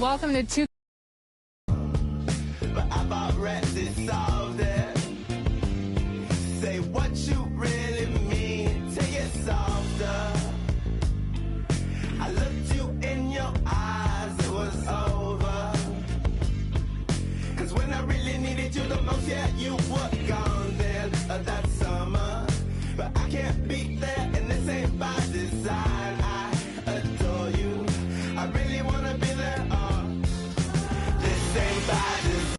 Welcome to 2. But I about rest it solved it. Say what you really mean, take it softer. I looked you in your eyes, it was over. Cause when I really needed you the most, yeah, you were gone then that summer. But I can't be there, and this ain't by design. I adore you, I really wanna be there. This ain't by design.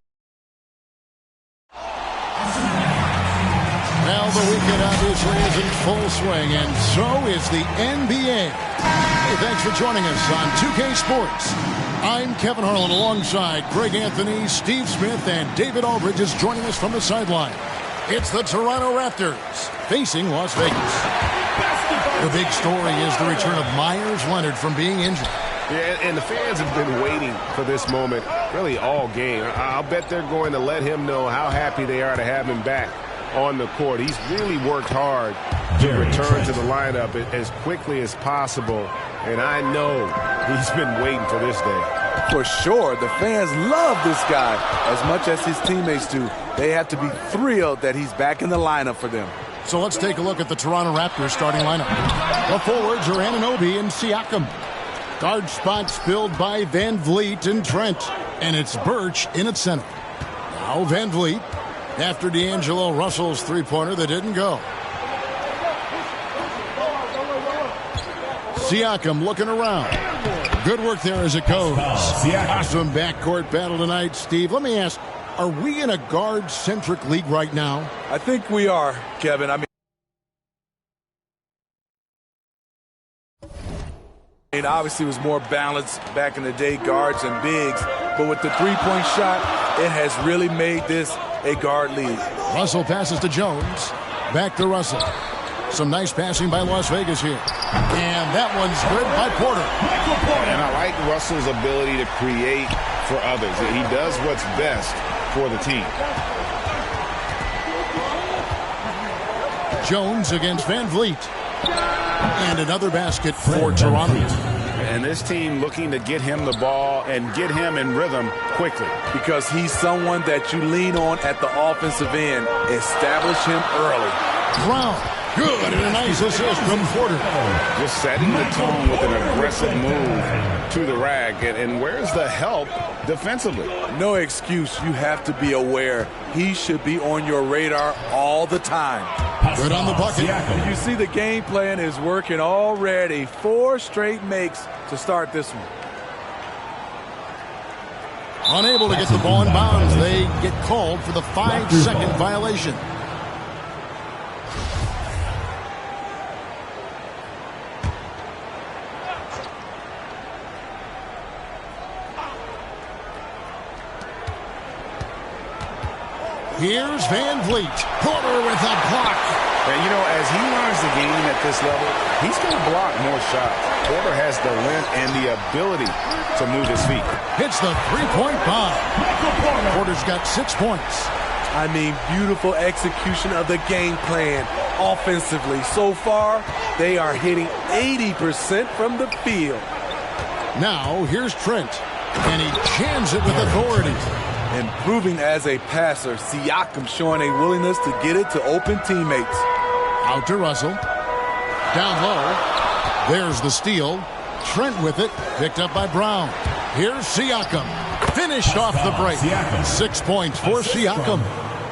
Well, the weekend obviously is in full swing, and so is the NBA. Hey, thanks for joining us on 2K Sports. I'm Kevin Harlan alongside Greg Anthony, Steve Smith, and David Aldridge is joining us from the sideline. It's the Toronto Raptors facing Las Vegas. The big story is the return of Myers Leonard from being injured. Yeah, and the fans have been waiting for this moment really all game. I'll bet they're going to let him know how happy they are to have him back on the court. He's really worked hard to return to the lineup as quickly as possible, and I know he's been waiting for this day. For sure, the fans love this guy as much as his teammates do. They have to be thrilled that he's back in the lineup for them. So let's take a look at the Toronto Raptors starting lineup. The forwards are Anunoby and Siakam. Guard spots filled by Van Vliet and Trent, and it's Birch in at center. Now Van Vliet after D'Angelo Russell's three-pointer that didn't go. Siakam looking around. Good work there as it goes. Awesome backcourt battle tonight, Steve. Let me ask, are we in a guard-centric league right now? I think we are, Kevin. I mean, obviously it was more balanced back in the day, guards and bigs. But with the three-point shot, it has really made this a guard league. Russell passes to Jones. Back to Russell. Some nice passing by Las Vegas here. And that one's good by Porter. And I like Russell's ability to create for others. He does what's best for the team. Jones against Van Vliet. And another basket for Toronto. And this team looking to get him the ball and get him in rhythm quickly. Because he's someone that you lean on at the offensive end. Establish him early. Brown. Good, and a nice assist from Porter. Just setting the tone with an aggressive move to the rack. And where's the help defensively? No excuse. You have to be aware. He should be on your radar all the time. Good on the bucket. You see the game plan is working already. 4 straight makes to start this one. Unable to get the ball in bounds. They get called for the 5-second violation. Here's Van Vliet. Porter with a block. And, you know, as he learns the game at this level, he's going to block more shots. Porter has the length and the ability to move his feet. Hits the three-point bomb. Porter's got 6 points. I mean, beautiful execution of the game plan offensively. So far, they are hitting 80% from the field. Now, here's Trent. And he jams it with authority. Improving as a passer, Siakam showing a willingness to get it to open teammates. Out to Russell. Down low. There's the steal. Trent with it. Picked up by Brown. Here's Siakam. Finished off the break. 6 points for Siakam.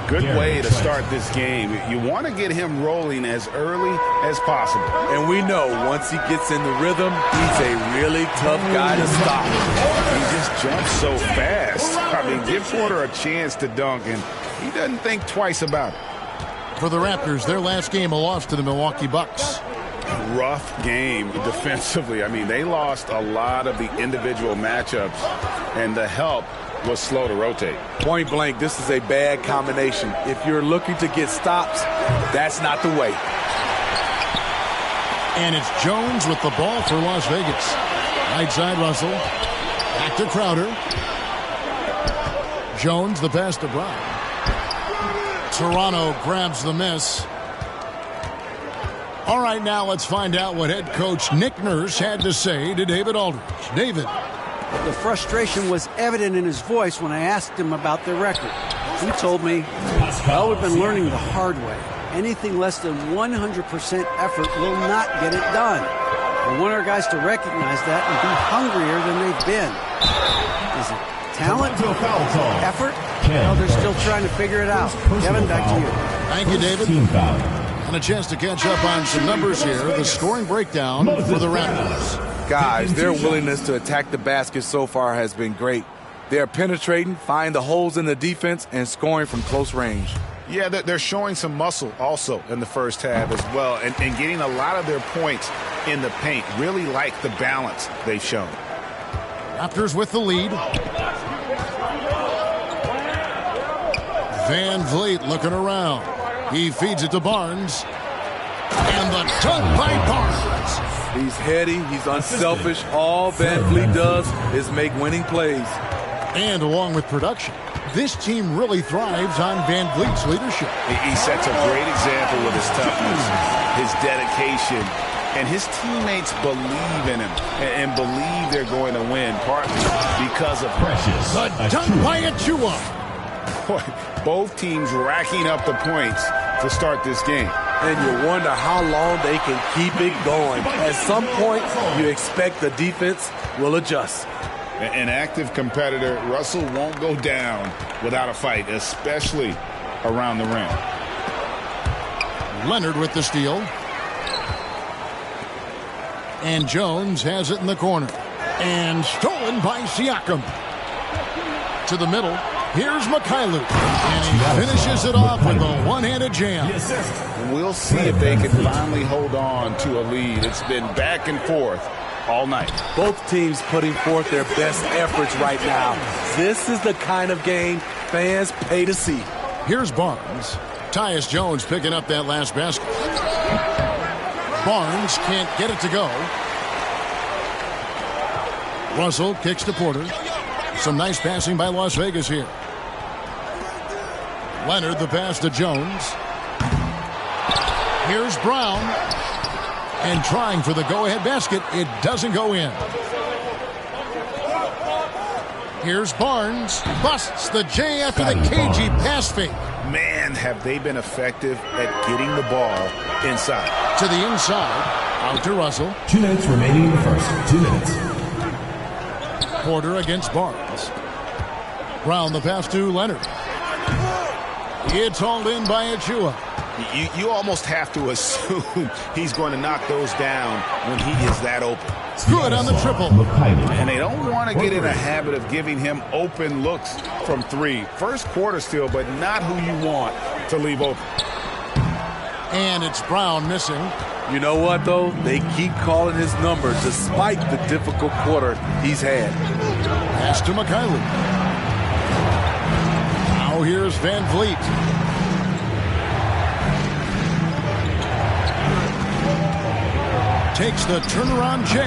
Good way to start this game. You want to get him rolling as early as possible. And we know once he gets in the rhythm, he's a really tough guy to stop. He just jumps so fast. I mean, give Porter a chance to dunk, and he doesn't think twice about it. For the Raptors, their last game, a loss to the Milwaukee Bucks. Rough game defensively. I mean, they lost a lot of the individual matchups, and the help was slow to rotate. Point blank, this is a bad combination. If you're looking to get stops, that's not the way. And it's Jones with the ball for Las Vegas. Right side, Russell. Back to Crowder. Jones, the pass to Brown. Toronto grabs the miss. All right, now let's find out what head coach Nick Nurse had to say to David Aldridge. David. The frustration was evident in his voice when I asked him about their record. He told me, well, we've been learning the hard way. Anything less than 100% effort will not get it done. We want our guys to recognize that and be hungrier than they've been. Is it talent? Effort? Well, they're still trying to figure it out. Kevin, back to you. Thank you, David. And a chance to catch up on some numbers here. The scoring breakdown for the Raptors. Guys, their willingness to attack the basket so far has been great. They're penetrating, finding the holes in the defense, and scoring from close range. Yeah, they're showing some muscle also in the first half as well, and getting a lot of their points in the paint. Really like the balance they've shown. Raptors with the lead. Van Vliet looking around. He feeds it to Barnes. And the dunk by Barnes. He's heady, he's unselfish. All Van Vliet does is make winning plays. And along with production, this team really thrives on Van Vliet's leadership. He sets a great example with his toughness, his dedication, and his teammates believe in him and believe they're going to win, partly because of Precious. The dunk by Achua. Both teams racking up the points to start this game. And you wonder how long they can keep it going. At some point, you expect the defense will adjust. An active competitor, Russell won't go down without a fight, especially around the rim. Leonard with the steal. And Jones has it in the corner. And stolen by Siakam. To the middle. Here's Mikhailuk. And he finishes it off with a one-handed jam. We'll see if they can finally hold on to a lead. It's been back and forth all night. Both teams putting forth their best efforts right now. This is the kind of game fans pay to see. Here's Barnes. Tyus Jones picking up that last basket. Barnes can't get it to go. Russell kicks to Porter. Some nice passing by Las Vegas here. Leonard the pass to Jones. Here's Brown. And trying for the go-ahead basket. It doesn't go in. Here's Barnes. Busts the J after the cagey pass fake. Man, have they been effective at getting the ball inside. To the inside. Out to Russell. 2 minutes remaining in the first. 2 minutes. Porter against Barnes. Brown the pass to Leonard. It's hauled in by Achua. You almost have to assume he's going to knock those down when he is that open. Good on the triple. And they don't want to get in a habit of giving him open looks from three. First quarter still, but not who you want to leave open. And it's Brown missing. You know what, though? They keep calling his number despite the difficult quarter he's had. Pass to Mikhailuk. Now here's Van Vliet. Takes the turnaround J.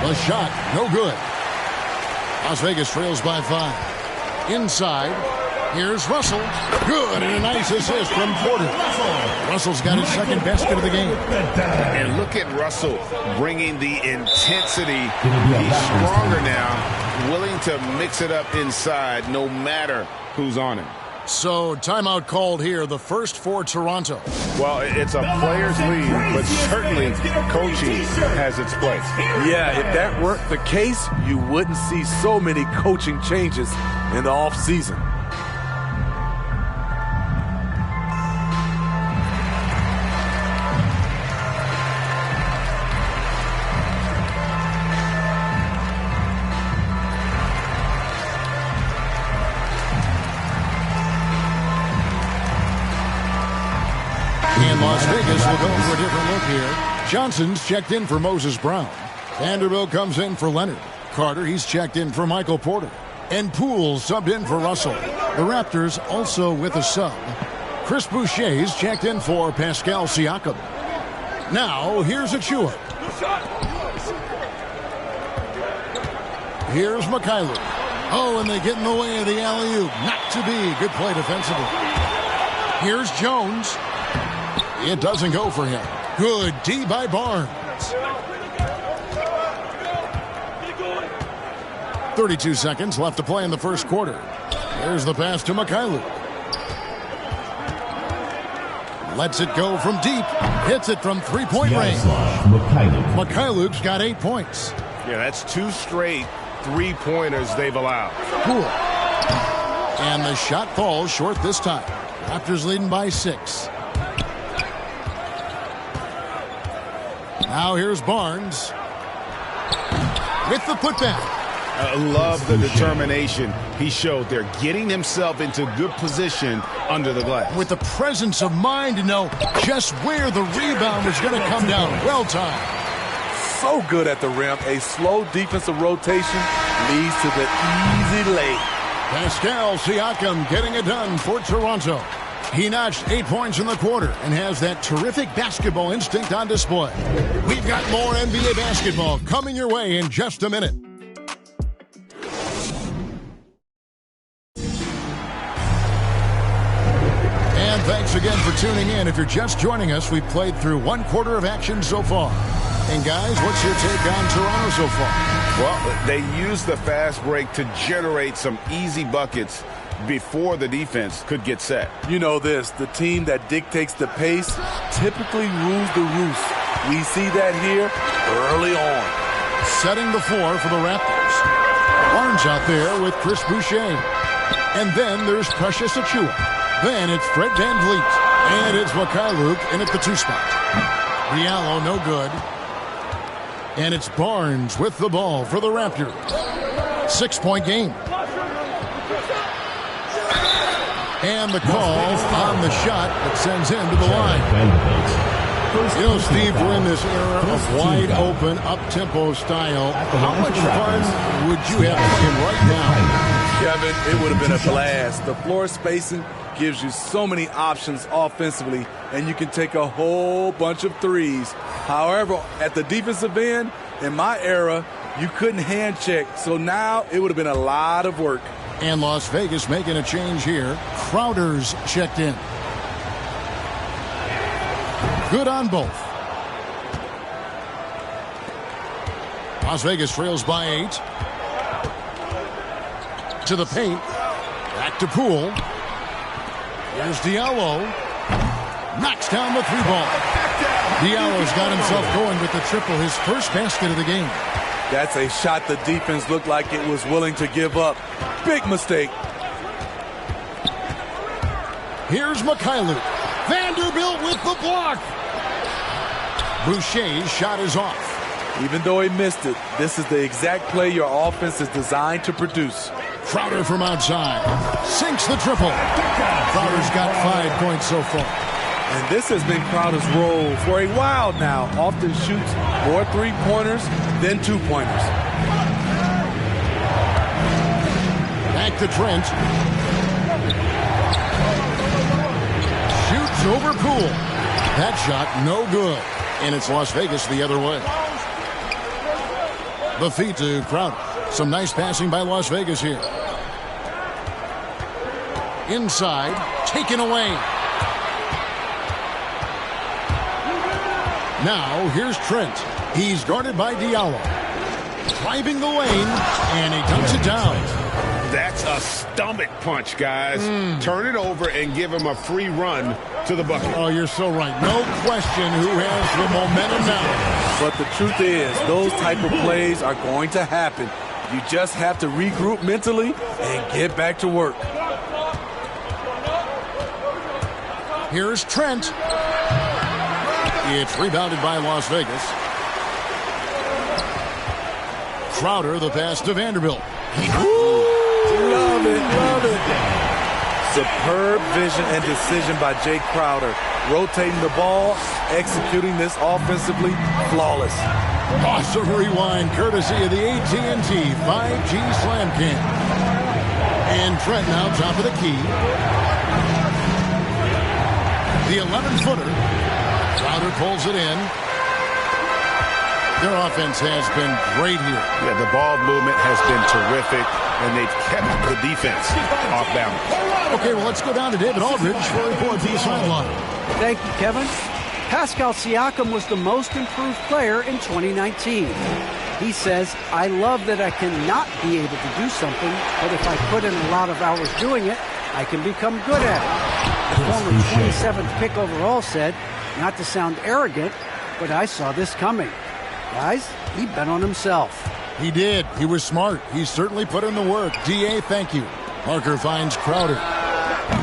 The shot, no good. Las Vegas trails by 5. Inside, here's Russell. Good, and a nice assist from Porter. Russell's got his second basket of the game. And look at Russell bringing the intensity. He's stronger now, willing to mix it up inside no matter who's on him. So, timeout called here, the first for Toronto. Well, it's a player's lead, but certainly coaching has its place. Yeah, if that weren't the case, you wouldn't see so many coaching changes in the offseason. And Las Vegas will go for a different look here. Johnson's checked in for Moses Brown. Vanderbilt comes in for Leonard. Carter, he's checked in for Michael Porter. And Poole subbed in for Russell. The Raptors also with a sub. Chris Boucher's checked in for Pascal Siakam. Now, here's Achua. Here's Mikhailuk. Oh, and they get in the way of the alley-oop. Not to be. Good play defensively. Here's Jones. It doesn't go for him. Good D by Barnes. 32 seconds left to play in the first quarter. There's the pass to Mikhailuk. Lets it go from deep. Hits it from three-point range. Mikhailuk's got 8 points. Yeah, that's 2 straight three-pointers they've allowed. Cool. And the shot falls short this time. Raptors leading by 6. Now here's Barnes with the putback. I love the determination he showed there, getting himself into good position under the glass. With the presence of mind to know just where the rebound was going to come down. Well timed. So good at the rim. A slow defensive rotation leads to the easy lay. Pascal Siakam getting it done for Toronto. He notched 8 points in the quarter and has that terrific basketball instinct on display. We've got more NBA basketball coming your way in just a minute. And thanks again for tuning in. If you're just joining us, we've played through 1 quarter of action so far. And guys, what's your take on Toronto so far? Well, they used the fast break to generate some easy buckets before the defense could get set. You know this, the team that dictates the pace typically rules the roost. We see that here early on. Setting the floor for the Raptors. Barnes out there with Chris Boucher. And then there's Precious Achiuwa. Then it's Fred VanVleet. And it's Mikhailuk in at the 2 spot. Diallo no good. And it's Barnes with the ball for the Raptors. 6-point game. And the call on the shot that sends him to the line. You know, Steve, we're in this era of wide open, up-tempo style. How much fun would you have playing right now? Kevin, it would have been a blast. The floor spacing gives you so many options offensively, and you can take a whole bunch of threes. However, at the defensive end, in my era, you couldn't hand check. So now it would have been a lot of work. And Las Vegas making a change here. Crowder's checked in. Good on both. Las Vegas trails by 8. To the paint. Back to Poole. Here's Diallo. Knocks down the 3-ball. Diallo's got himself going with the triple, his first basket of the game. That's a shot the defense looked like it was willing to give up. Big mistake. Here's Mikhailuk. Vanderbilt with the block. Boucher's shot is off. Even though he missed it, this is the exact play your offense is designed to produce. Crowder from outside. Sinks the triple. Crowder's got 5 points so far. And this has been Crowder's role for a while now. Often shoots more 3-pointers than 2-pointers. Back to Trent. Shoots over Poole. That shot no good. And it's Las Vegas the other way. The feed to Crowder. Some nice passing by Las Vegas here. Inside. Taken away. Now, here's Trent. He's guarded by Diallo. Driving the lane, and he dumps it down. That's a stomach punch, guys. Turn it over and give him a free run to the bucket. Oh, you're so right. No question who has the momentum now. But the truth is, those type of plays are going to happen. You just have to regroup mentally and get back to work. Here's Trent. It's rebounded by Las Vegas. Crowder, the pass to Vanderbilt. Love it, love it. Superb vision and decision by Jay Crowder. Rotating the ball, executing this offensively, flawless. Awesome rewind, courtesy of the AT&T 5G Slam Cam. And Trent now top of the key. The 11-footer. Crowder pulls it in. Their offense has been great here. Yeah, the ball movement has been terrific, and they've kept the defense off balance. Okay, well, let's go down to David Aldridge for a report from the sideline. Thank you, Kevin. Pascal Siakam was the most improved player in 2019. He says, I love that I cannot be able to do something, but if I put in a lot of hours doing it, I can become good at it. The former 27th pick overall said, not to sound arrogant, but I saw this coming. Guys, he bet on himself. He did. He was smart. He certainly put in the work. D.A., thank you. Parker finds Crowder.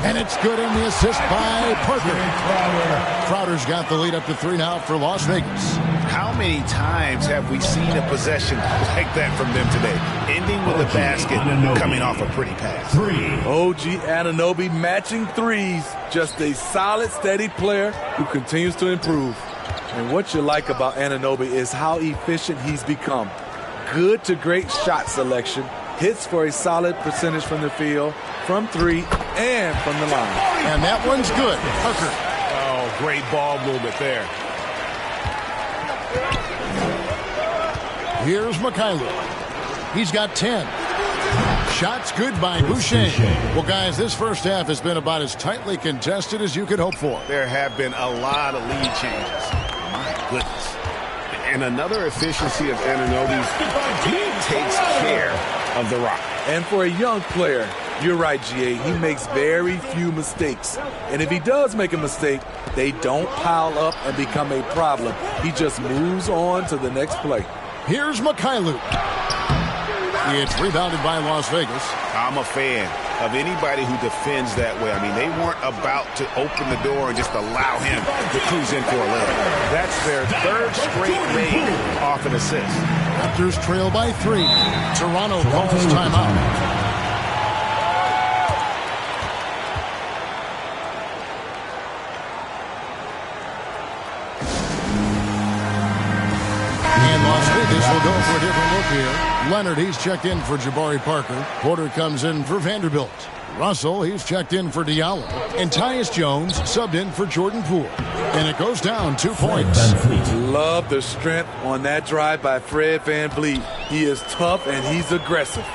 And it's good in the assist by Parker. Crowder's got the lead up to 3 now for Las Vegas. How many times have we seen a possession like that from them today? Ending with a basket, coming off a pretty pass. OG Anunoby matching threes. Just a solid, steady player who continues to improve. And what you like about Anunoby is how efficient he's become. Good to great shot selection. Hits for a solid percentage from the field, from 3, and from the line. And that one's good. Parker. Oh, great ball movement there. Here's Mikhailuk. He's got 10. Shots good by Boucher. Well, guys, this first half has been about as tightly contested as you could hope for. There have been a lot of lead changes. My goodness. And another efficiency of Anunoby's, he takes care of the rock. And for a young player, you're right, GA, he makes very few mistakes. And if he does make a mistake, they don't pile up and become a problem. He just moves on to the next play. Here's Mikhailuk. It's rebounded by Las Vegas. I'm a fan of anybody who defends that way. I mean, they weren't about to open the door and just allow him to cruise in for a layup. That's their 3rd straight made off an assist. Raptors trail by 3. Toronto calls timeout. This will go for a different look here. Leonard, he's checked in for Jabari Parker. Porter comes in for Vanderbilt. Russell, he's checked in for Diallo. And Tyus Jones subbed in for Jordan Poole. And it goes down 2 points. Love the strength on that drive by Fred VanVleet. He is tough and he's aggressive.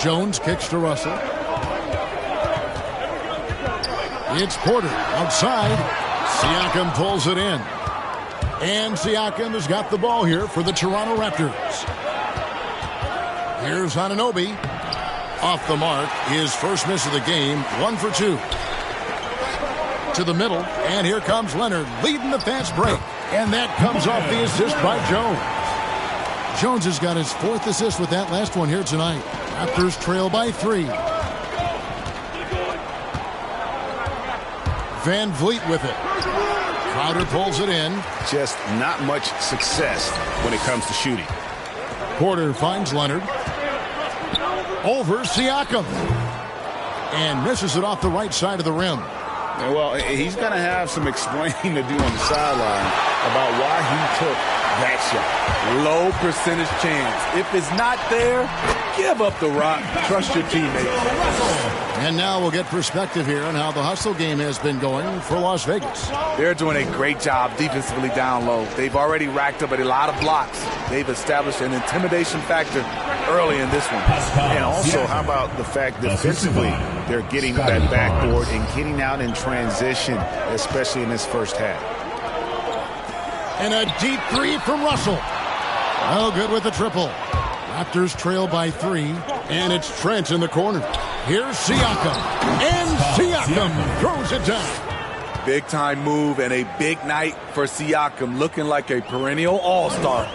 Jones kicks to Russell. It's Porter outside. Siakam pulls it in. And Siakam has got the ball here for the Toronto Raptors. Here's Anunoby. Off the mark. His first miss of the game. 1 for 2. To the middle. And here comes Leonard leading the fast break. And that comes off the assist by Jones. Jones has got his 4th assist with that last one here tonight. Raptors trail by 3. VanVleet with it. Crowder pulls it in. Just not much success when it comes to shooting. Porter finds Leonard. Over Siakam. And misses it off the right side of the rim. Well, he's going to have some explaining to do on the sideline about why he took that shot. Low percentage chance. If it's not there, give up the rock. Trust your teammates. And now we'll get perspective here on how the hustle game has been going for Las Vegas. They're doing a great job defensively down low. They've already racked up a lot of blocks. They've established an intimidation factor early in this one. And also, how about the fact defensively, they're getting that backboard and getting out in transition, especially in this first half. And a deep 3 from Russell. Oh, good with the triple. Raptors trail by 3, and it's Trent in the corner. Here's Siakam, and Siakam throws it down. Big time move and a big night for Siakam, looking like a perennial all-star.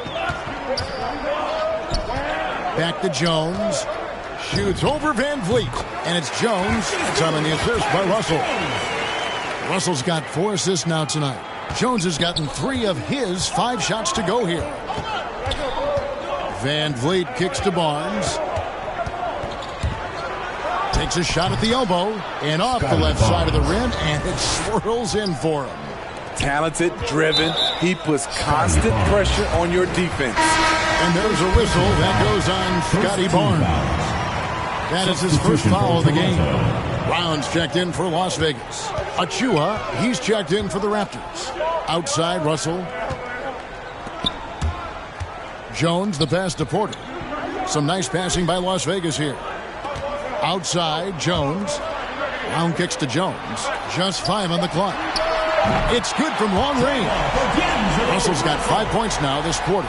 Back to Jones. Shoots over VanVleet, and it's Jones. It's on the assist by Russell. Russell's got 4 assists now tonight. Jones has gotten 3 of his 5 shots to go here. VanVleet kicks to Barnes. Takes a shot at the elbow and off the left side of the rim, and it swirls in for him. Talented, driven. He puts constant pressure on your defense. And there's a whistle that goes on Scotty Barnes. That is his first foul of the game. Brown's checked in for Las Vegas. Achua, he's checked in for the Raptors. Outside, Russell. Jones, the pass to Porter. Some nice passing by Las Vegas here. Outside, Jones. Brown kicks to Jones. Just 5 on the clock. It's good from long range. Russell's got 5 points now this quarter.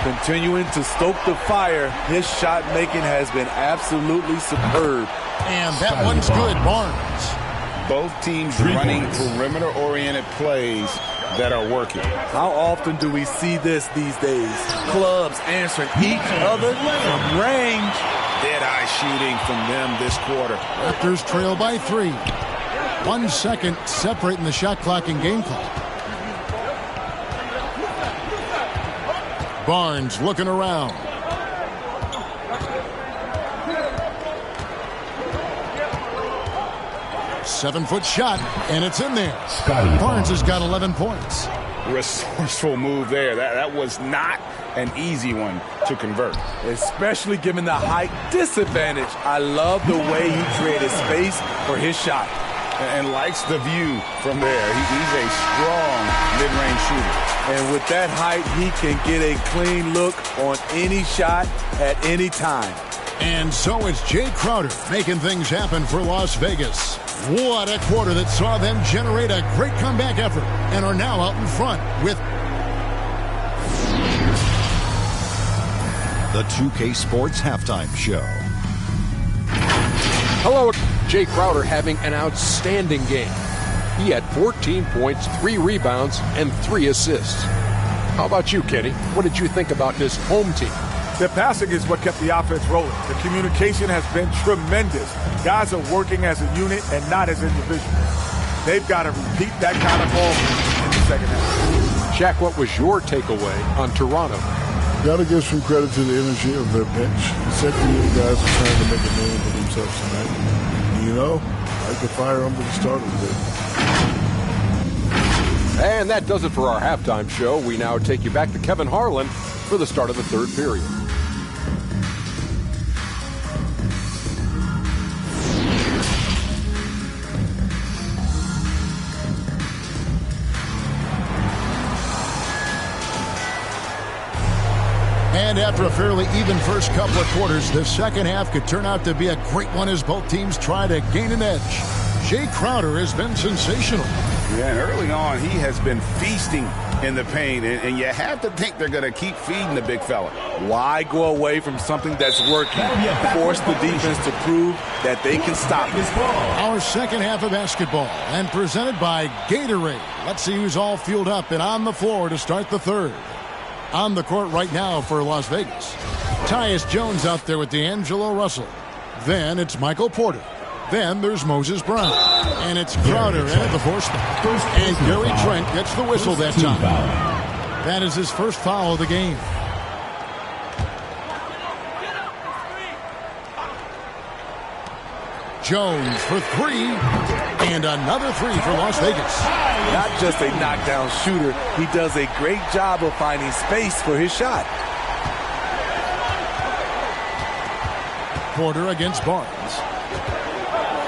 Continuing to stoke the fire, his shot making has been absolutely superb. And that one's good, Barnes. Both teams running perimeter-oriented plays that are working. How often do we see this these days? Clubs answering each other from range. Dead-eye shooting from them this quarter. Raptors trail by 3. 1 second separating the shot clock and game clock. Barnes looking around. Seven-foot shot, and it's in there. Barnes has got 11 points. Resourceful move there. That was not an easy one to convert. Especially given the height disadvantage. I love the way he created space for his shot. And likes the view from there. He's a strong mid-range shooter. And with that height, he can get a clean look on any shot at any time. And so it's Jay Crowder making things happen for Las Vegas. What a quarter that saw them generate a great comeback effort and are now out in front with the 2K Sports Halftime Show. Hello, Jay Crowder having an outstanding game. He had 14 points, 3 rebounds, and 3 assists. How about you, Kenny? What did you think about this home team? The passing is what kept the offense rolling. The communication has been tremendous. Guys are working as a unit and not as individuals. They've got to repeat that kind of ball in the second half. Shaq, what was your takeaway on Toronto? Got to give some credit to the energy of their bench. The second unit guys are trying to make a name for themselves tonight. And, you know, I could fire them to the start of the day. And that does it for our halftime show. We now take you back to Kevin Harlan for the start of the third period. And after a fairly even first couple of quarters, the second half could turn out to be a great one as both teams try to gain an edge. Jay Crowder has been sensational. Yeah, and early on, he has been feasting in the paint, and you have to think they're going to keep feeding the big fella. Why go away from something that's working? Force the defense to prove that they can stop it. Our second half of basketball, and presented by Gatorade. Let's see who's all fueled up and on the floor to start the third. On the court right now for Las Vegas, Tyus Jones out there with D'Angelo Russell. Then it's Michael Porter. Then there's Moses Brown. And it's Crowder in at the fourth spot. And Gary Trent gets the whistle that time. That is his first foul of the game. Jones for 3. And another 3 for Las Vegas. Not just a knockdown shooter, he does a great job of finding space for his shot. Porter against Barnes.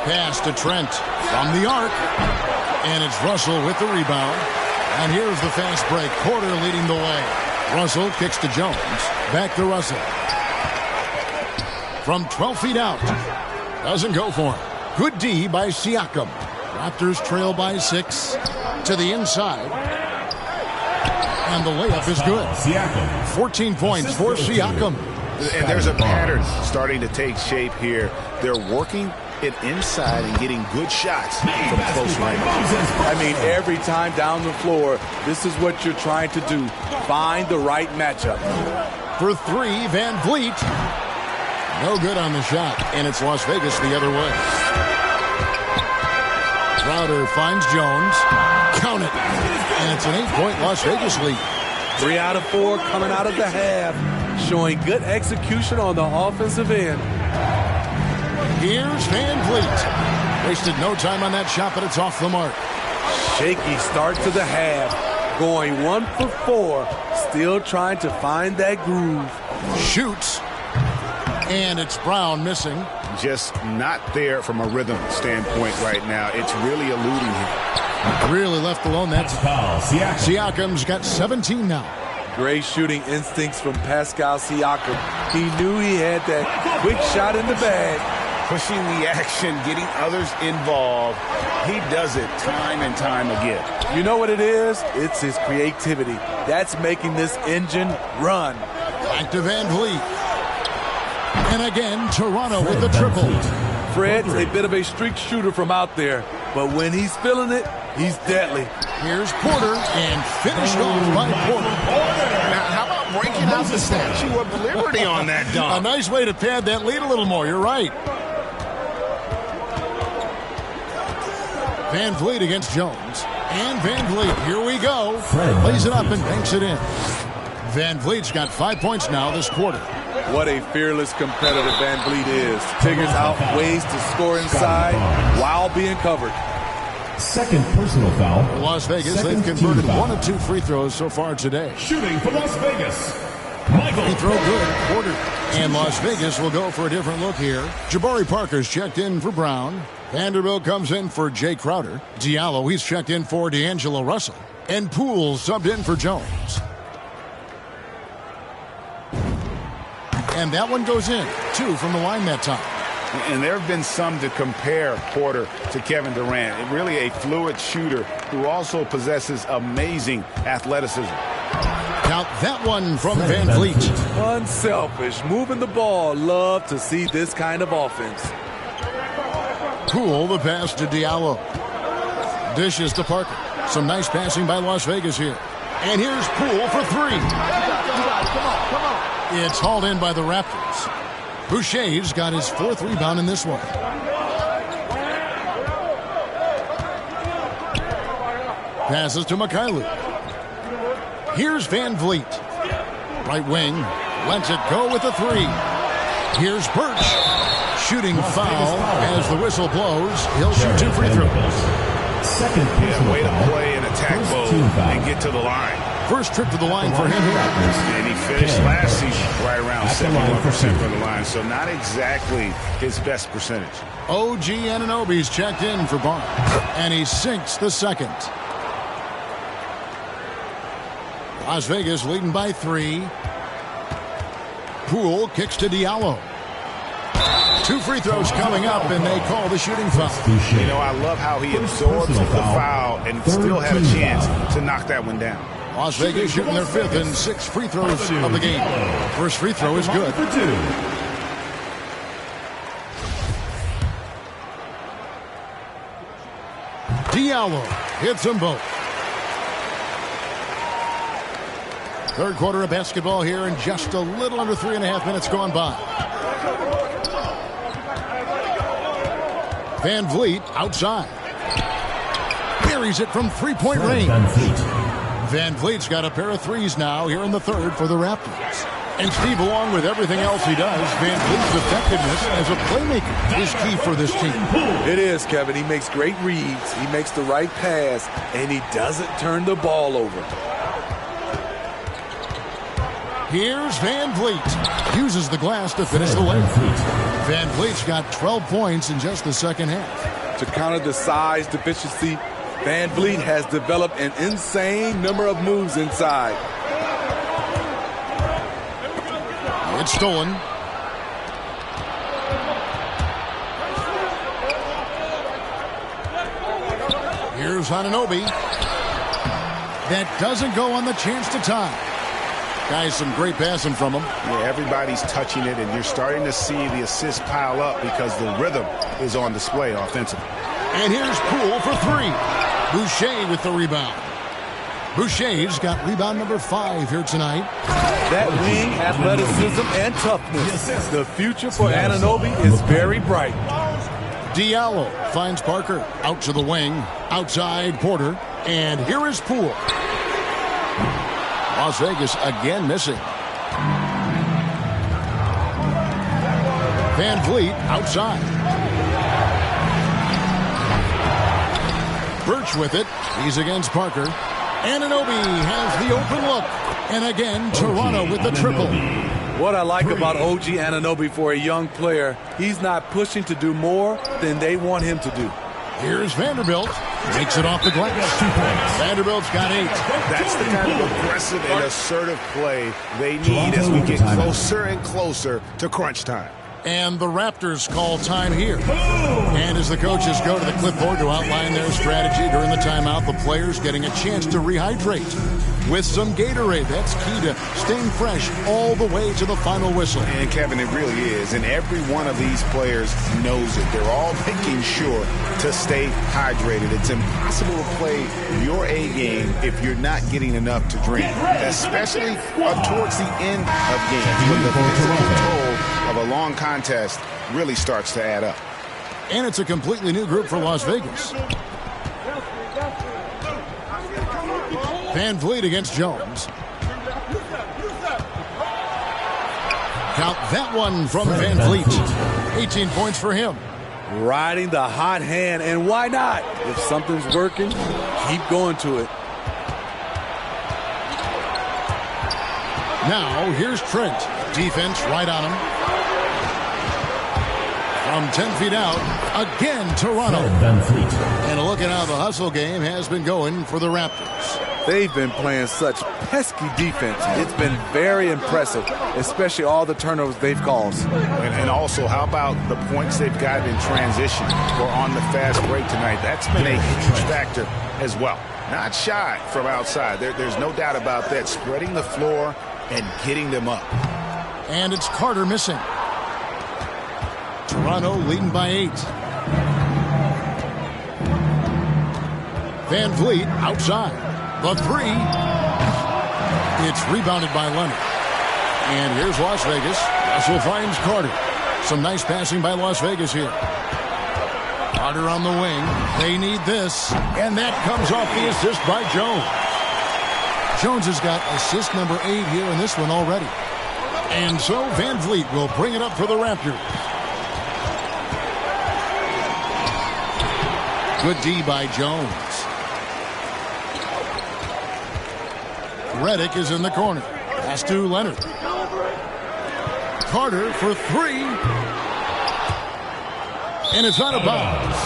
Pass to Trent from the arc. And it's Russell with the rebound. And here's the fast break. Porter leading the way. Russell kicks to Jones. Back to Russell. From 12 feet out. Doesn't go for him. Good D by Siakam. Raptors trail by 6 to the inside. And the layup is good. 14 points for Siakam. And there's a pattern starting to take shape here. They're working it inside and getting good shots from close range. I mean, every time down the floor, this is what you're trying to do. Find the right matchup. For 3, Van Vliet. No good on the shot, and it's Las Vegas the other way. Crowder finds Jones. Count it. And it's an 8-point Las Vegas lead. 3 out of 4 coming out of the half. Showing good execution on the offensive end. Here's Van Vliet. Wasted no time on that shot, but it's off the mark. Shaky start to the half. Going 1 for 4. Still trying to find that groove. Shoots. And it's Brown missing. Just not there from a rhythm standpoint right now. It's really eluding him. Really left alone. That's Siakam's got 17 now. Great shooting instincts from Pascal Siakam. He knew he had that quick shot in the bag. pushing the action, getting others involved. He does it time and time again. You know what it is? It's his creativity. That's making this engine run. Back to Van Vliet. And again, Toronto with the triple. Fred's a bit of a streak shooter from out there, but when he's feeling it, he's deadly. Here's Porter, and finished off by Porter. Now, how about breaking out the Statue of Liberty on that dunk? A nice way to pad that lead a little more. You're right. Van Vliet against Jones. And Van Vliet, here we go. Lays it up and banks it in. Van Vliet's got 5 points now this quarter. What a fearless competitor Van Vliet is. Figures out ways to score inside while being covered. Second personal foul. For Las Vegas, they've converted 1 of 2 free throws so far today. Shooting for Las Vegas. Michael. Free throw good, Porter. And Las Vegas will go for a different look here. Jabari Parker's checked in for Brown. Vanderbilt comes in for Jay Crowder. Diallo, he's checked in for D'Angelo Russell. And Poole subbed in for Jones. And that one goes in. 2 from the line that time. And there have been some to compare Porter to Kevin Durant. Really a fluid shooter who also possesses amazing athleticism. Count that one from Van Vliet. Unselfish, moving the ball. Love to see this kind of offense. Poole, the pass to Diallo. Dishes to Parker. Some nice passing by Las Vegas here. And here's Poole for 3. Come on. It's hauled in by the Raptors. Boucher's got his 4th rebound in this one. Passes to Mikhailuk. Here's Van Vliet. Right wing. Lets it go with a 3. Here's Birch. Shooting foul as the whistle blows. He'll shoot 2 free throws. Second way to play an attack mode and get to the line. First trip to the line for him. And he finished last season right around 71% from the line, so not exactly his best percentage. OG Anunoby's checked in for Barnes, and he sinks the second. Las Vegas leading by 3. Poole kicks to Diallo. 2 free throws coming up, and they call the shooting foul. You know, I love how he absorbs the foul and still had a chance to knock that one down. Las Vegas shooting their 5th and 6th free throws of the game. First free throw is good. Diallo hits them both. Third quarter of basketball here, and just a little under 3.5 minutes gone by. Van Vliet outside. Buries it from 3-point range. Van Vliet's got a pair of 3s now here in the third for the Raptors. And Steve, along with everything else he does, Van Vliet's effectiveness as a playmaker is key for this team. It is, Kevin. He makes great reads. He makes the right pass, and he doesn't turn the ball over. Here's Van Vliet. Uses the glass to finish the layup. Van Vliet's got 12 points in just the second half. To counter the size deficiency, Van Vliet has developed an insane number of moves inside. It's stolen. Here's Anunoby. That doesn't go on the chance to tie. Guys, some great passing from him. Yeah, everybody's touching it, and you're starting to see the assists pile up because the rhythm is on display offensively. And here's Poole for 3. Boucher with the rebound. Boucher's got rebound number 5 here tonight. That wing athleticism and toughness. The future for Anunoby is very bright. Diallo finds Parker out to the wing. Outside Porter. And here is Poole. Las Vegas again missing. Van Vliet outside. Birch with it. He's against Parker. Anunoby has the open look. And again, Toronto with the triple. What I like about OG Anunoby for a young player, he's not pushing to do more than they want him to do. Here's Vanderbilt. Makes it off the glass. Vanderbilt's got 8. That's the kind of aggressive and assertive play they need as we get closer and closer to crunch time. And the Raptors call time here. And as the coaches go to the clipboard to outline their strategy during the timeout, the players getting a chance to rehydrate with some Gatorade. That's key to staying fresh all the way to the final whistle. And Kevin, it really is. And every one of these players knows it. They're all making sure to stay hydrated. It's impossible to play your A game if you're not getting enough to drink, especially towards the end of games when the physical toll of a long contest really starts to add up. And it's a completely new group for Las Vegas. Van Vliet against Jones. Count that one from Van Vliet. 18 points for him. Riding the hot hand, and why not? If something's working, keep going to it. Now, here's Trent. Defense right on him. From 10 feet out, again, Toronto. And look at how the hustle game has been going for the Raptors. They've been playing such pesky defense. It's been very impressive, especially all the turnovers they've caused. And also, how about the points they've gotten in transition or on the fast break tonight? That's been a huge factor as well. Not shy from outside. There's no doubt about that. Spreading the floor and getting them up. And it's Carter missing. Toronto leading by 8. Van Vliet outside. The 3. It's rebounded by Leonard. And here's Las Vegas. Russell finds Carter. Some nice passing by Las Vegas here. Carter on the wing. They need this. And that comes off the assist by Jones. Jones has got assist number 8 here in this one already. And so Van Vliet will bring it up for the Raptors. Good D by Jones. Redick is in the corner. Pass to Leonard. Carter for 3. And it's out of bounds.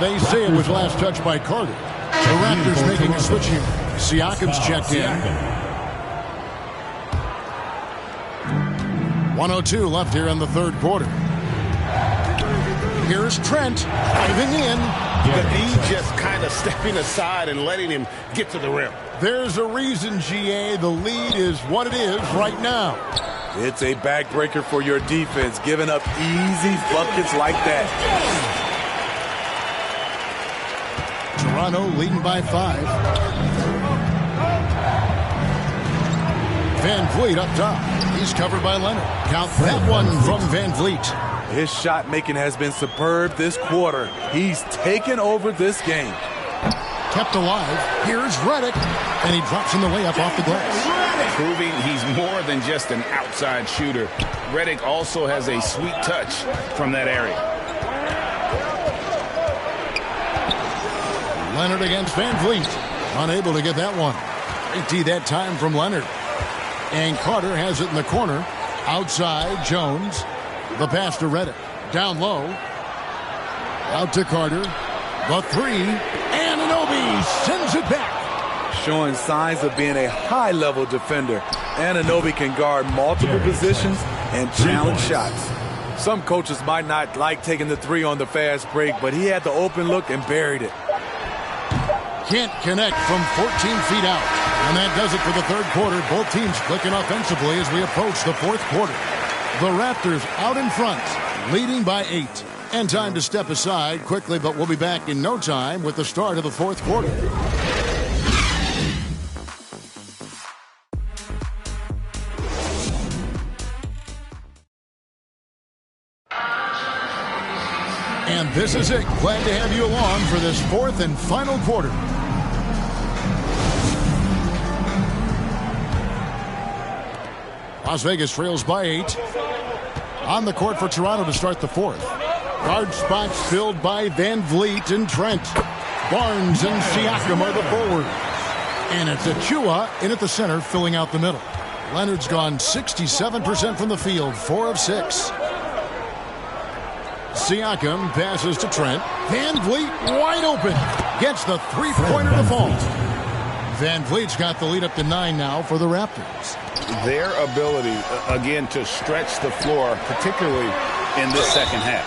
They say it was last touched by Carter. The Raptors making a switch here. Siakam's checked in. 1:02 left here in the third quarter. Here's Trent diving in. The D just kind of stepping aside and letting him get to the rim. There's a reason, GA. The lead is what it is right now. It's a backbreaker for your defense, giving up easy buckets like that. Toronto leading by 5. Van Vliet up top. He's covered by Leonard. Count that one from Van Vliet. His shot making has been superb this quarter. He's taken over this game. Kept alive. Here's Redick. And he drops in the layup off the glass. Proving he's more than just an outside shooter. Redick also has a sweet touch from that area. Leonard against Van Vliet. Unable to get that one. Great D that time from Leonard. And Carter has it in the corner. Outside, Jones. The pass to Redick. Down low. Out to Carter. The 3. Anunoby sends it back. Showing signs of being a high-level defender. Anunoby can guard multiple positions and challenge shots. Some coaches might not like taking the 3 on the fast break, but he had the open look and buried it. Can't connect from 14 feet out. And that does it for the third quarter. Both teams clicking offensively as we approach the fourth quarter. The Raptors out in front, leading by 8. And time to step aside quickly, but we'll be back in no time with the start of the fourth quarter. And this is it. Glad to have you along for this fourth and final quarter. Las Vegas trails by 8. On the court for Toronto to start the fourth. Guard spots filled by Van Vliet and Trent. Barnes and Siakam are the forwards. And it's Achua in at the center, filling out the middle. Leonard's gone 67% from the field, 4 of 6. Siakam passes to Trent. Van Vliet wide open. Gets the three-pointer to fall. Van Vliet's got the lead up to 9 now for the Raptors. Their ability, again, to stretch the floor, particularly in this second half.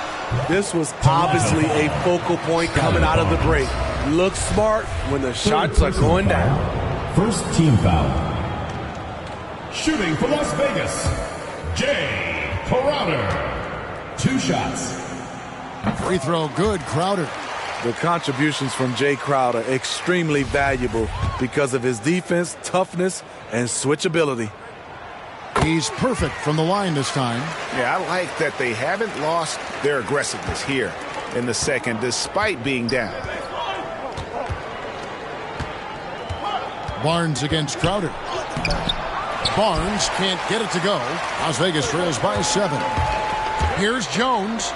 This was obviously a focal point coming out of the break. Look smart when the shots are going down. First team foul. Shooting for Las Vegas, Jay Crowder. 2 shots. Free throw good, Crowder. The contributions from Jay Crowder extremely valuable because of his defense, toughness, and switchability. He's perfect from the line this time. Yeah, I like that they haven't lost their aggressiveness here in the second, despite being down. Barnes against Crowder. Barnes can't get it to go. Las Vegas trails by 7. Here's Jones.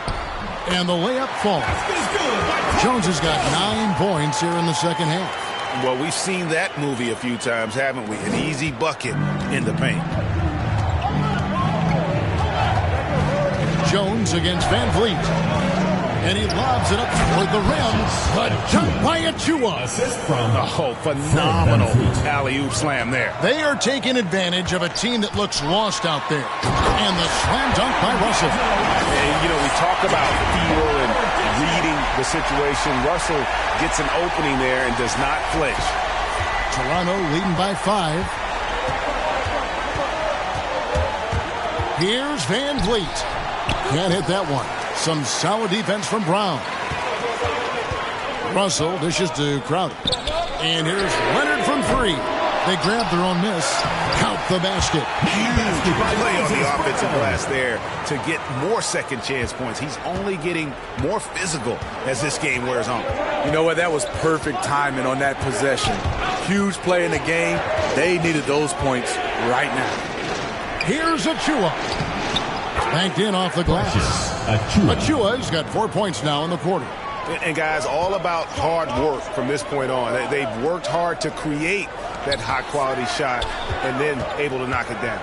And the layup falls. Jones has got 9 points here in the second half. Well, we've seen that movie a few times, haven't we? An easy bucket in the paint. Jones against Van Vliet. And he lobs it up toward the rim. A dunk by Achua. Assist from phenomenal alley-oop slam there. They are taking advantage of a team that looks lost out there. And the slam dunk by Russell. And, you know, we talk about feel and reading the situation. Russell gets an opening there and does not flinch. Toronto leading by 5. Here's Van Vliet. Can't hit that one. Some solid defense from Brown. Russell dishes to Crowder. And here's Leonard from 3. They grab their own miss. Count the basket. Huge play on the offensive glass there to get more second chance points. He's only getting more physical as this game wears on. You know what? That was perfect timing on that possession. Huge play in the game. They needed those points right now. Here's Achua. Banked in off the glass. Achua's got 4 points now in the quarter. And guys, all about hard work from this point on. They've worked hard to create that high-quality shot and then able to knock it down.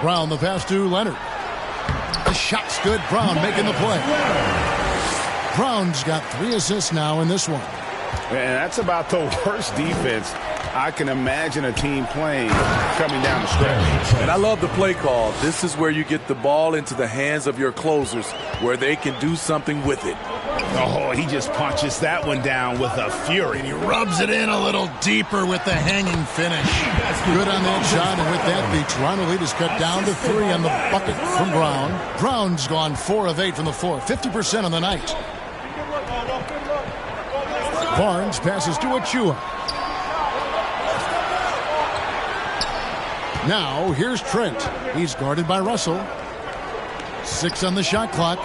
Brown the pass to Leonard. The shot's good. Brown making the play. Brown's got 3 assists now in this one. And that's about the worst defense I can imagine a team playing coming down the stretch. And I love the play call. This is where you get the ball into the hands of your closers where they can do something with it. Oh, he just punches that one down with a fury. And he rubs it in a little deeper with the hanging finish. Good on that shot, and with that, the Toronto lead is cut down to 3 on the bucket from Brown. Brown's gone 4 of 8 from the floor, 50% on the night. Barnes passes to Achua. Now, here's Trent. He's guarded by Russell. 6 on the shot clock.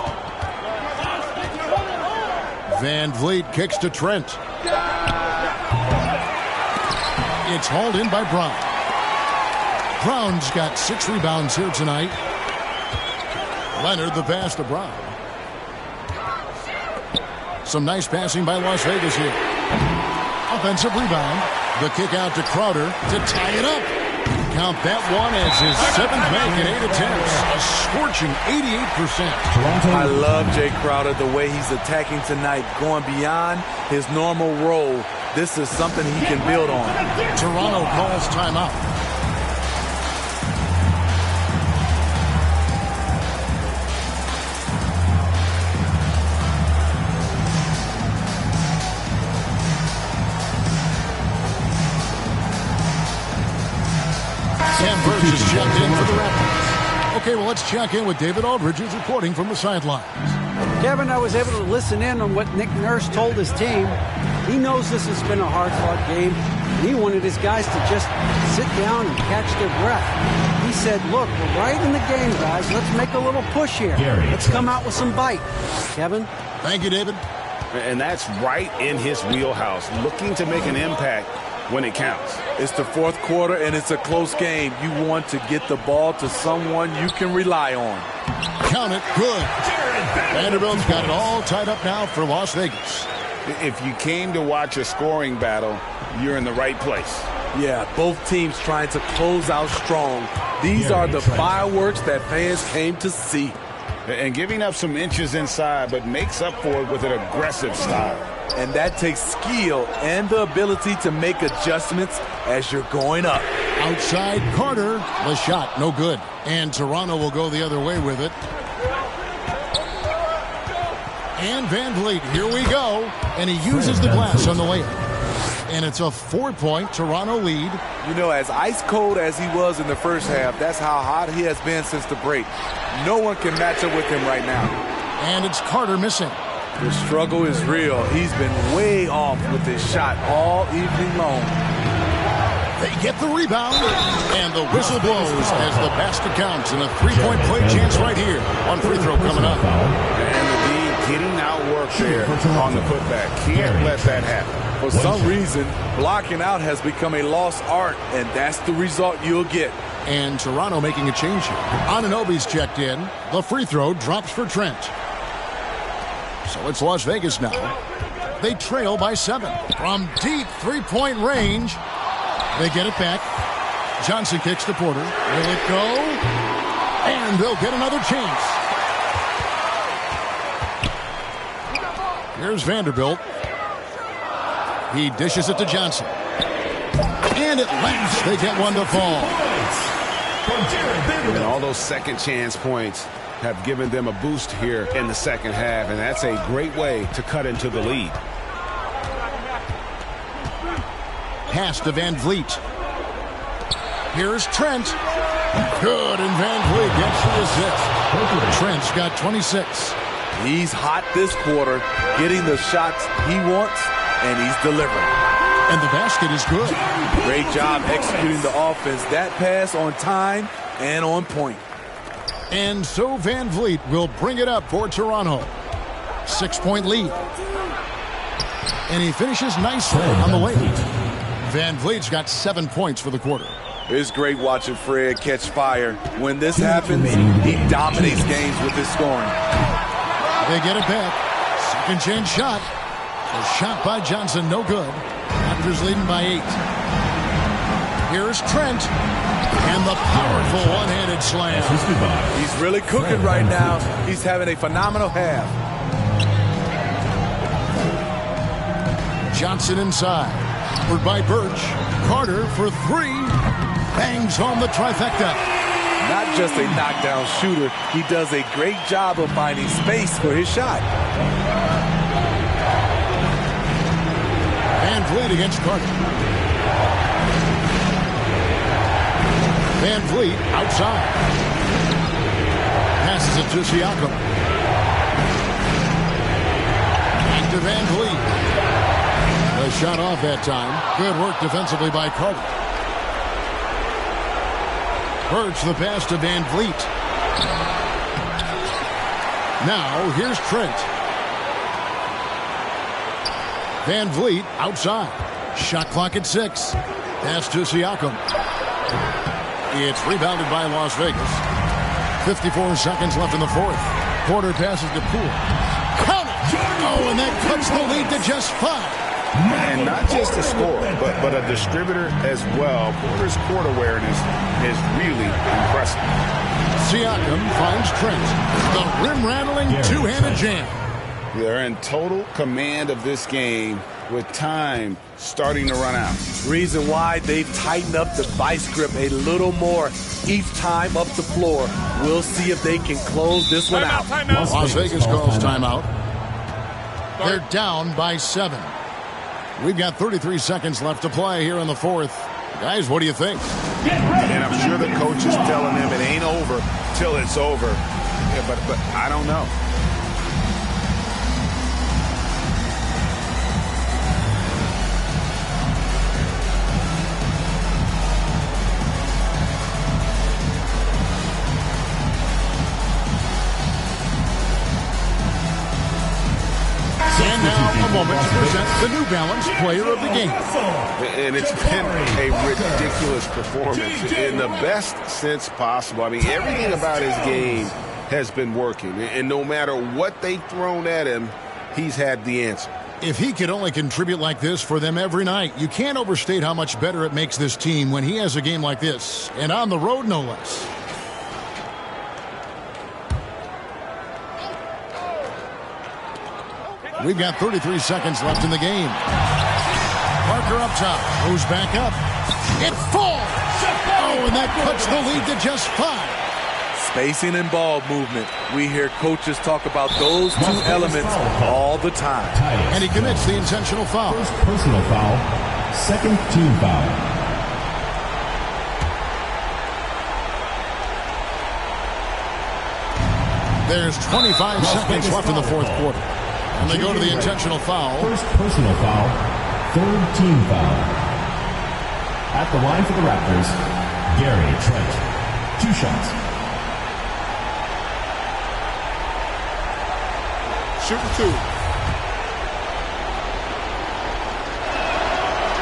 Van Vliet kicks to Trent. It's hauled in by Brown. Brown's got 6 rebounds here tonight. Leonard the pass to Brown. Some nice passing by Las Vegas here. Offensive rebound. The kick out to Crowder to tie it up. Count that one as his 7th make in 8 attempts. A scorching 88%. I love Jay Crowder, the way he's attacking tonight, going beyond his normal role. This is something he can build on. Toronto calls timeout. Sam Birch is checked in for the Raptors. Okay, well, let's check in with David Aldridge, who's reporting from the sidelines. Kevin, I was able to listen in on what Nick Nurse told his team. He knows this has been a hard-fought game, and he wanted his guys to just sit down and catch their breath. He said, look, we're right in the game, guys. Let's make a little push here. Let's come out with some bite. Kevin? Thank you, David. And that's right in his wheelhouse, looking to make an impact when it counts. It's the 4th quarter, and it's a close game. You want to get the ball to someone you can rely on. Count it. Good. Vanderbilt's got it all tied up now for Las Vegas. If you came to watch a scoring battle, you're in the right place. Yeah, both teams trying to close out strong. These are the fireworks that fans came to see. And giving up some inches inside, but makes up for it with an aggressive style. And that takes skill and the ability to make adjustments as you're going up. Outside Carter, the shot, no good. And Toronto will go the other way with it. And Van Vliet, here we go. And he uses the glass on the layup. And it's a 4-point Toronto lead. You know, as ice cold as he was in the first half, that's how hot he has been since the break. No one can match up with him right now. And it's Carter missing. The struggle is real. He's been way off with his shot all evening long. They get the rebound, and the whistle blows as the basket counts, and a 3-point play chance right here. One free throw coming up. And the D getting outworked there on the putback. Can't let that happen. For some reason, blocking out has become a lost art, and that's the result you'll get. And Toronto making a change here. Anunoby's checked in. The free throw drops for Trent. So it's Las Vegas now. They trail by 7. From deep 3-point range, they get it back. Johnson kicks to Porter. Will it go? And they'll get another chance. Here's Vanderbilt. He dishes it to Johnson. And at last, they get one to fall. And all those second chance points have given them a boost here in the second half, and that's a great way to cut into the lead. Pass to Van Vliet. Here's Trent. Good, and Van Vliet gets the assist. Trent's got 26. He's hot this quarter, getting the shots he wants, and he's delivering. And the basket is good. Great job executing the offense. That pass on time and on point. And so Van Vliet will bring it up for Toronto. 6-point lead. And he finishes nicely on the way. Van Vliet's got 7 points for the quarter. It's great watching Fred catch fire. When this happens, he dominates games with his scoring. They get it back. Second chance shot. A shot by Johnson, no good. Raptors leading by 8. Here's Trent. And the powerful one-handed slam. He's really cooking right now. He's having a phenomenal half. Johnson inside. Covered by Birch. Carter for 3. Bangs home the trifecta. Not just a knockdown shooter, he does a great job of finding space for his shot. Van Vliet against Carter. Van Vliet outside. Passes it to Siakam. Back to Van Vliet. A shot off that time. Good work defensively by Carter. Birch the pass to Van Vliet. Now here's Trent. Van Vliet outside. Shot clock at 6. Pass to Siakam. It's rebounded by Las Vegas. 54 seconds left in the fourth. Porter passes to Poole. Count it! Oh, and that cuts the lead to just 5. And not just a scorer, but a distributor as well. Porter's court awareness is really impressive. Siakam finds Trent. The rim-rattling two-handed jam. They're in total command of this game with time starting to run out. Reason why they've tightened up the vice grip a little more each time up the floor. We'll see if they can close this one out. Las Vegas calls timeout. They're down by 7. We've got 33 seconds left to play here in the fourth. Guys, what do you think? And I'm sure the coach is telling them it ain't over till it's over. Yeah, but I don't know. And now a moment to present the New Balance Player of the Game. And it's been a ridiculous performance in the best sense possible. I mean, everything about his game has been working. And no matter what they've thrown at him, he's had the answer. If he could only contribute like this for them every night, you can't overstate how much better it makes this team when he has a game like this. And on the road, no less. We've got 33 seconds left in the game. Parker up top. Goes back up. It falls. Oh, and that cuts the lead to just 5. Spacing and ball movement. We hear coaches talk about those two elements all the time. And he commits the intentional foul. First personal foul, second team foul. There's 25 seconds left in the fourth quarter. And they go to the intentional foul. First personal foul, third team foul. At the line for the Raptors, Gary Trent. 2 shots. Shooting 2.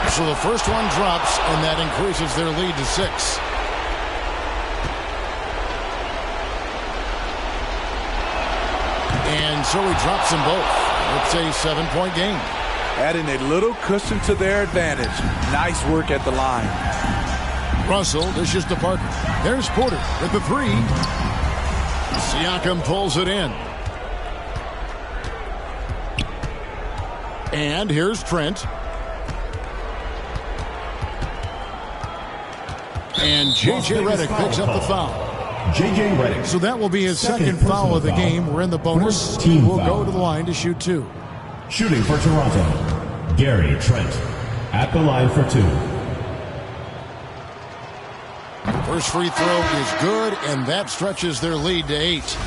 So the first one drops, and that increases their lead to 6. And so he drops them both. It's a 7-point game. Adding a little cushion to their advantage. Nice work at the line. Russell dishes to Parker. There's Porter with the 3. Siakam pulls it in. And here's Trent. And J.J. Redick picks up the foul. J.J. Redick. So that will be his second foul of the game. We're in the bonus. He will go to the line to shoot 2. Shooting for Toronto, Gary Trent. At the line for 2. First free throw is good, and that stretches their lead to 8.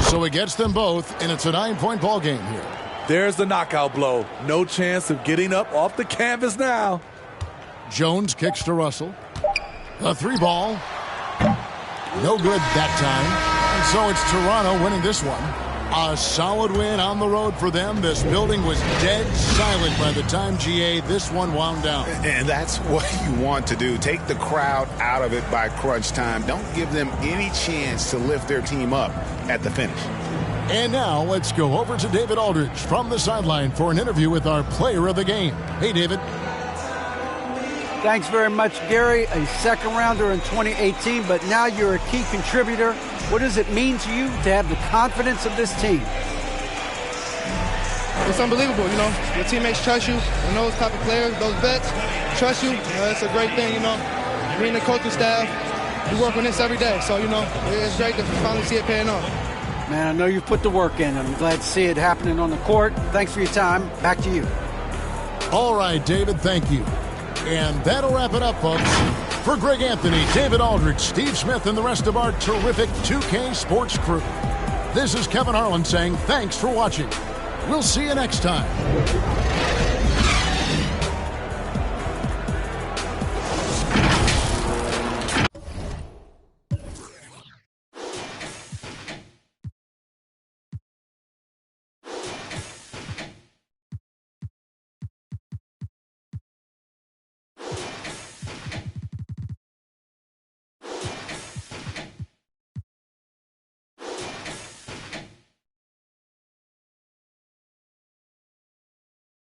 So it gets them both, and it's a 9-point ball game here. There's the knockout blow. No chance of getting up off the canvas now. Jones kicks to Russell. A 3-ball. No good that time. And so it's Toronto winning this one. A solid win on the road for them. This building was dead silent by the time, GA, this one wound down. And that's what you want to do. Take the crowd out of it by crunch time. Don't give them any chance to lift their team up at the finish. And now let's go over to David Aldridge from the sideline for an interview with our player of the game. Hey, David. Thanks very much, Gary. A second rounder in 2018, but now you're a key contributor. What does it mean to you to have the confidence of this team? It's unbelievable, you know. Your teammates trust you, and those type of players, those vets, trust you. It's a great thing, you know. Me and the coaching staff, we work on this every day. So, you know, it's great to finally see it paying off. Man, I know you've put the work in. I'm glad to see it happening on the court. Thanks for your time. Back to you. All right, David, thank you. And that'll wrap it up, folks. For Greg Anthony, David Aldridge, Steve Smith, and the rest of our terrific 2K Sports crew, this is Kevin Harlan saying thanks for watching. We'll see you next time.